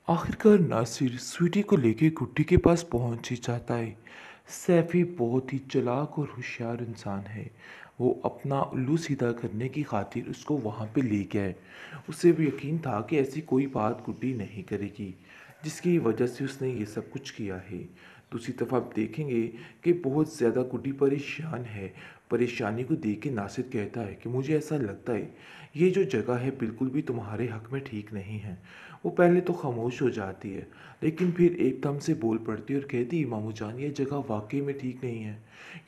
आखिरकार नासिर स्वीटी को लेके गुड्डी के पास पहुंच ही जाता है। सैफी बहुत ही चालाक और होशियार इंसान है। वो अपना उल्लू सीधा करने की खातिर उसको वहां पे ले गया है। उसे भी यकीन था कि ऐसी कोई बात गुड्डी नहीं करेगी, जिसकी वजह से उसने ये सब कुछ किया है। दूसरी तरफ आप देखेंगे कि बहुत ज़्यादा गुड्डी परेशान है। परेशानी को देख के नासिर कहता है कि मुझे ऐसा लगता है ये जो जगह है बिल्कुल भी तुम्हारे हक में ठीक नहीं है। वो पहले तो खामोश हो जाती है, लेकिन फिर एकदम से बोल पड़ती है और कहती है, मामू जान ये जगह वाकई में ठीक नहीं है।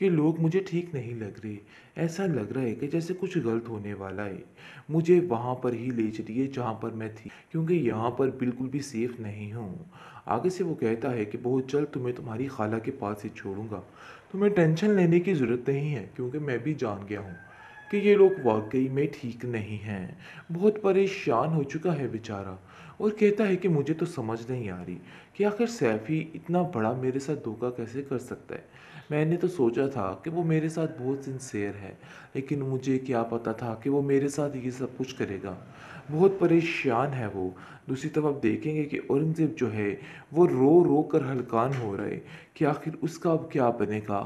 ये लोग मुझे ठीक नहीं लग रहे। ऐसा लग रहा है कि जैसे कुछ गलत होने वाला है। मुझे वहाँ पर ही ले चलिए जहाँ पर मैं थी, क्योंकि यहाँ पर बिल्कुल भी सेफ नहीं हूँ। आगे से वो कहता है कि बहुत जल्द तुम्हें तुम्हारी खाला के पास ही छोड़ूंगा। तुम्हें टेंशन लेने की ज़रूरत नहीं है, क्योंकि मैं भी जान गया हूँ कि ये लोग वाकई में ठीक नहीं हैं। बहुत परेशान हो चुका है बेचारा, और कहता है कि मुझे तो समझ नहीं आ रही कि आखिर सैफ़ी इतना बड़ा मेरे साथ धोखा कैसे कर सकता है। मैंने तो सोचा था कि वो मेरे साथ बहुत सिंसियर है, लेकिन मुझे क्या पता था कि वो मेरे साथ ये सब कुछ करेगा। बहुत परेशान है वो। दूसरी तरफ आप देखेंगे कि औरंगज़ेब जो है वो रो रो कर हलकान हो रहा है कि आखिर उसका अब क्या बनेगा,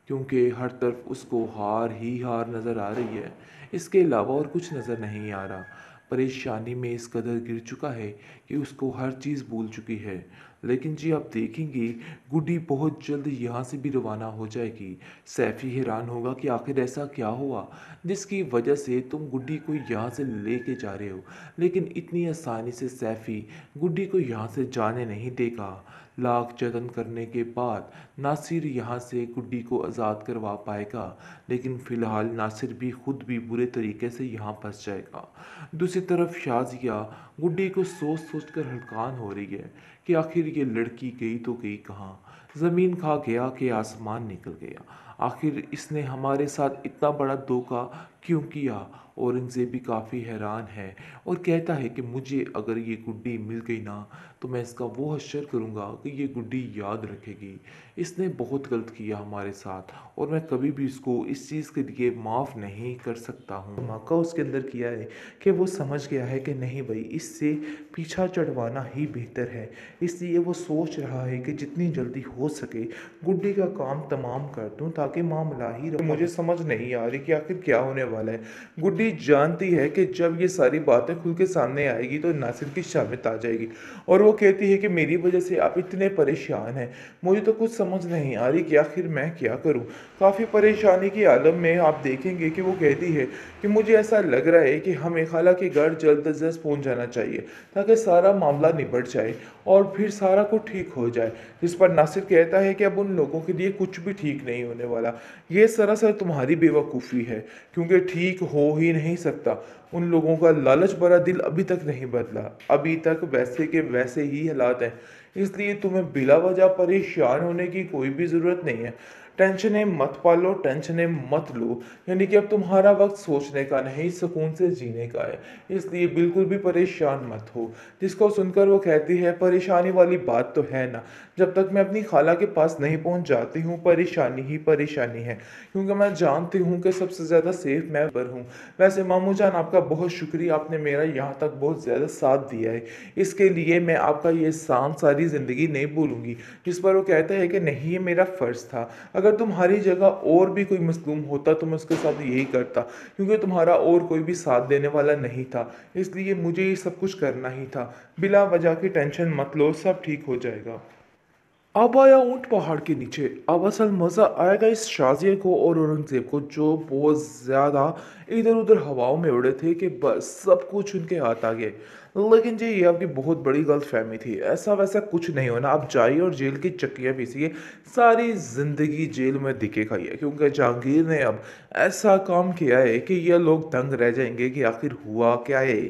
क्योंकि हर तरफ उसको हार ही हार नज़र आ रही है। इसके अलावा और कुछ नज़र नहीं आ रहा। परेशानी में इस कदर गिर चुका है कि उसको हर चीज़ भूल चुकी है। लेकिन जी आप देखेंगे गुड्डी बहुत जल्द यहाँ से भी रवाना हो जाएगी। सैफ़ी हैरान होगा कि आखिर ऐसा क्या हुआ जिसकी वजह से तुम गुड्डी को यहाँ से लेके जा रहे हो। लेकिन इतनी आसानी से सैफ़ी गुड्डी को यहाँ से जाने नहीं देगा। लाख जतन करने के बाद नासिर यहाँ से गुड्डी को आज़ाद करवा पाएगा, लेकिन फ़िलहाल नासिर भी खुद भी बुरे तरीके से यहाँ फंस जाएगा। दूसरी तरफ शाजिया गुड्डी को सोच सोच कर हलकान हो रही है कि आखिर ये लड़की गई तो गई कहाँ। ज़मीन खा गया कि आसमान निकल गया। आखिर इसने हमारे साथ इतना बड़ा धोखा क्यों किया। औरंगज़ेब भी काफ़ी हैरान है और कहता है कि मुझे अगर ये गुड्डी मिल गई ना, तो मैं इसका वो हश्र करूँगा कि ये गुड्डी याद रखेगी। इसने बहुत गलत किया हमारे साथ, और मैं कभी भी इसको इस चीज़ के लिए माफ़ नहीं कर सकता हूँ। धमाका उसके अंदर किया है कि वो समझ गया है कि नहीं भाई, इससे पीछा चढ़वाना ही बेहतर है। इसलिए वो सोच रहा है कि जितनी जल्दी हो सके गुड्डी का काम तमाम कर दूं, ताकि मामला ही रहा। मुझे समझ नहीं आ रही कि आखिर क्या होने वाला है। गुड्डी जानती है कि जब ये सारी बातें खुल के सामने आएगी तो नासिर की शामित आ जाएगी, और वो कहती है कि मेरी वजह से आप इतने परेशान हैं। मुझे तो कुछ समझ नहीं आ रही कि आखिर मैं क्या करूं। काफ़ी परेशानी के आलम में आप देखेंगे कि वो कहती है कि मुझे ऐसा लग रहा है कि हमें खाला के घर जल्द अज जल्द पहुँच जाना चाहिए, ताकि सारा मामला निबट जाए और फिर सारा कुछ ठीक हो जाए। जिस पर नासिर कहता है कि अब उन लोगों के लिए कुछ भी ठीक नहीं होने वाला। ये सरासर तुम्हारी बेवकूफ़ी है, क्योंकि ठीक हो ही नहीं सकता। उन लोगों का लालच भरा दिल अभी तक नहीं बदला, अभी तक वैसे के वैसे ही हालात हैं। इसलिए तुम्हें बिला वजह परेशान होने की कोई भी ज़रूरत नहीं है। टेंशनें मत पालो, टेंशनें मत लो। यानी कि अब तुम्हारा वक्त सोचने का नहीं, सुकून से जीने का है। इसलिए बिल्कुल भी परेशान मत हो। जिसको सुनकर वो कहती है, परेशानी वाली बात तो है ना, जब तक मैं अपनी खाला के पास नहीं पहुंच जाती हूँ परेशानी ही परेशानी है, क्योंकि मैं जानती हूँ कि सबसे ज़्यादा सेफ मैं पर हूँ। वैसे मामू जान, आपका बहुत शुक्रिया, आपने मेरा यहाँ तक बहुत ज़्यादा साथ दिया है। इसके लिए मैं आपका ये एहसान सारी ज़िंदगी नहीं भूलूंगी। जिस पर वो कहता है कि नहीं, ये मेरा फ़र्ज़ था। अगर तुम्हारी जगह और भी कोई मज़लूम होता तो मैं उसके साथ यही करता, क्योंकि तुम्हारा और कोई भी साथ देने वाला नहीं था। इसलिए मुझे ये सब कुछ करना ही था। बिला वजह की टेंशन मत लो, सब ठीक हो जाएगा। अब आया ऊंट पहाड़ के नीचे। अब असल मज़ा आएगा इस शाजिया को और औरंगज़ेब को, जो बहुत ज़्यादा इधर उधर हवाओं में उड़े थे कि बस सब कुछ उनके हाथ आ गए। लेकिन जी ये आपकी बहुत बड़ी गलतफहमी थी। ऐसा वैसा कुछ नहीं होना। आप जाइए और जेल की चक्कियाँ पीसिए, सारी ज़िंदगी जेल में दिखे खाइए, क्योंकि जहांगीर ने अब ऐसा काम किया है कि ये लोग दंग रह जाएंगे कि आखिर हुआ क्या है।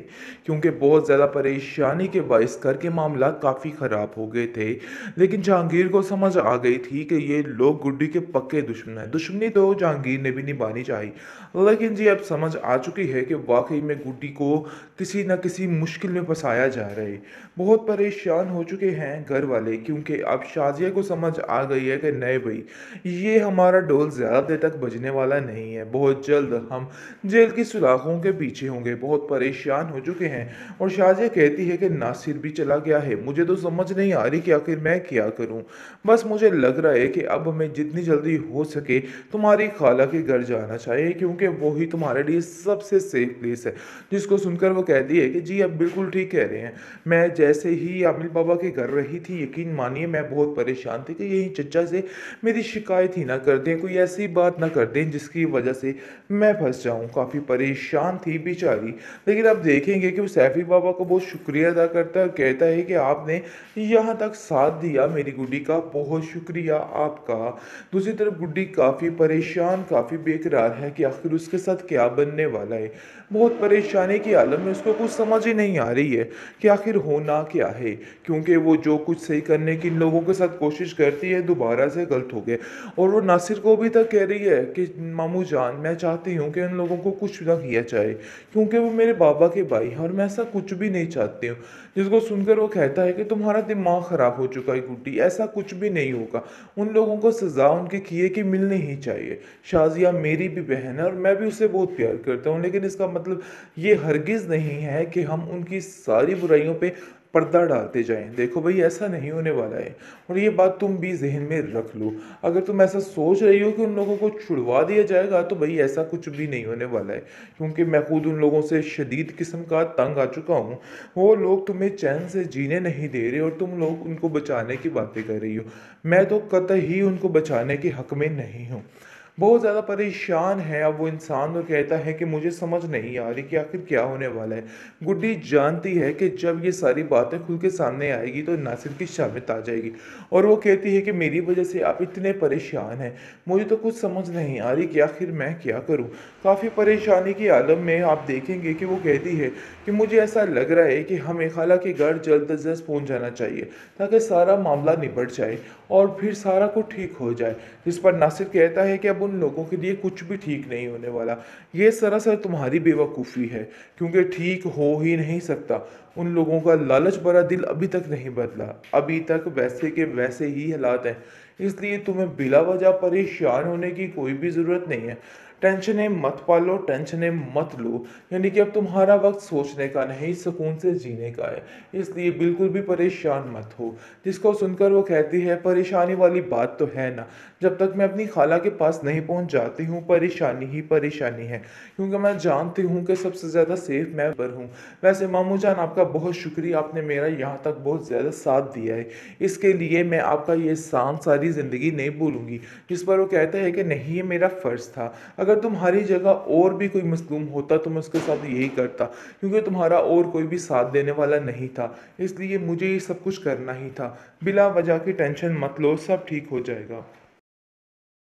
क्योंकि बहुत ज़्यादा परेशानी के बाइस घर के मामला काफ़ी ख़राब हो गए थे। लेकिन जहांगीर को समझ आ गई थी कि ये लोग गुड्डी के पक्के दुश्मन हैं। दुश्मनी तो जहांगीर ने भी निभानी चाहिए, लेकिन जी अब समझ आ चुकी है कि वाकई में गुड्डी को किसी न किसी मुश्किल मुश्किल में फँसाया जा रहा है। बहुत परेशान हो चुके हैं घर वाले, क्योंकि अब शाज़िया को समझ आ गई है कि नहीं भई, ये हमारा ढोल ज़्यादा देर तक बजने वाला नहीं है। बहुत जल्द हम जेल की सलाखों के पीछे होंगे। बहुत परेशान हो चुके हैं और शाज़िया कहती है कि नासिर भी चला गया है। मुझे तो समझ नहीं आ रही कि आखिर मैं क्या करूँ? बस मुझे लग रहा है कि अब हमें जितनी जल्दी हो सके तुम्हारी खाला के घर जाना चाहिए, क्योंकि वो ही तुम्हारे लिए सबसे सेफ प्लेस है। जिसको सुनकर वो कहती है कि जी आप बिल्कुल ठीक कह रहे हैं। मैं जैसे ही आमिर बाबा के घर रही थी, यकीन मानिए मैं बहुत परेशान थी कि यही चचा से मेरी शिकायत ही ना कर दें, कोई ऐसी बात ना कर दें जिसकी वजह से मैं फंस जाऊं। काफ़ी परेशान थी बेचारी। लेकिन अब देखेंगे कि वो सैफी बाबा को बहुत शुक्रिया अदा करता है और कहता है कि आपने यहाँ तक साथ दिया मेरी गुड्डी का, बहुत शुक्रिया आपका। दूसरी तरफ गुड्डी काफ़ी परेशान, काफ़ी बेकरार है कि आखिर उसके साथ क्या बनने वाला है। बहुत परेशानी की हालत में उसको कुछ समझ ही नहीं आ रही है कि आखिर होना क्या है, क्योंकि वो जो कुछ सही करने की इन लोगों के साथ कोशिश करती है दोबारा से गलत हो गए। और वो नासिर को भी तक कह रही है कि मामू जान, मैं चाहती हूँ कि उन लोगों को कुछ ना किया जाए, क्योंकि वो मेरे बाबा के भाई हैं और मैं ऐसा कुछ भी नहीं चाहती हूँ। जिसको सुनकर वो कहता है कि तुम्हारा दिमाग ख़राब हो चुका है गुड्डी, ऐसा कुछ भी नहीं होगा। उन लोगों को सज़ा उनके किए की मिलनी ही चाहिए। शाज़िया मेरी भी बहन है और मैं भी उसे बहुत प्यार करता हूँ, लेकिन इसका मतलब ये हरगिज़ नहीं है कि हम उनकी सारी बुराइयों पे पर्दा डालते जाएं। देखो भाई, ऐसा नहीं होने वाला है और ये बात तुम भी ज़हन में रख लो। अगर तुम ऐसा सोच रही हो कि उन लोगों को छुड़वा दिया जाएगा, तो भाई ऐसा कुछ भी नहीं होने वाला है, क्योंकि मैं खुद उन लोगों से शदीद किस्म का तंग आ चुका हूँ। वो लोग तुम्हें चैन से जीने नहीं दे रहे और तुम लोग उनको बचाने की बातें कर रही हो। मैं तो कतई उनको बचाने के हक में नहीं हूँ। बहुत ज़्यादा परेशान है अब वो इंसान और कहता है कि मुझे समझ नहीं आ रही कि आखिर क्या होने वाला है। गुड्डी जानती है कि जब ये सारी बातें खुल के सामने आएगी तो नासिर की शामित आ जाएगी और वो कहती है कि मेरी वजह से आप इतने परेशान हैं, मुझे तो कुछ समझ नहीं आ रही कि आखिर मैं क्या करूं। काफ़ी परेशानी की आलम में आप देखेंगे कि वो कहती है कि मुझे ऐसा लग रहा है कि हमें खाला के घर जल्द अज जल्द पहुँच जाना चाहिए, ताकि सारा मामला निपट जाए और फिर सारा कुछ ठीक हो जाए। जिस पर नासिर कहता है कि अब उन लोगों के लिए कुछ भी ठीक नहीं होने वाला। ये सरासर तुम्हारी बेवकूफ़ी है, क्योंकि ठीक हो ही नहीं सकता। उन लोगों का लालच भरा दिल अभी तक नहीं बदला, अभी तक वैसे के वैसे ही हालात हैं। इसलिए तुम्हें बिला वजह परेशान होने की कोई भी ज़रूरत नहीं है। टेंशनें मत पालो, टेंशनें मत लो, यानी कि अब तुम्हारा वक्त सोचने का नहीं, सुकून से जीने का है। इसलिए बिल्कुल भी परेशान मत हो। जिसको सुनकर वो कहती है, परेशानी वाली बात तो है ना, जब तक मैं अपनी खाला के पास नहीं पहुंच जाती हूँ परेशानी ही परेशानी है, क्योंकि मैं जानती हूँ कि सबसे ज़्यादा सेफ मैं पर हूँ। वैसे मामू जान, आपका बहुत शुक्रिया, आपने मेरा यहाँ तक बहुत ज़्यादा साथ दिया है। इसके लिए मैं आपका ये एहसान सारी ज़िंदगी नहीं भूलूंगी। जिस पर वो कहता है कि नहीं, ये मेरा फ़र्ज़ था। अगर तुम्हारी जगह और भी कोई मज़लूम होता तो मैं उसके साथ यही करता, क्योंकि तुम्हारा और कोई भी साथ देने वाला नहीं था। इसलिए मुझे ये सब कुछ करना ही था। बिला वजह की टेंशन मत लो, सब ठीक हो जाएगा।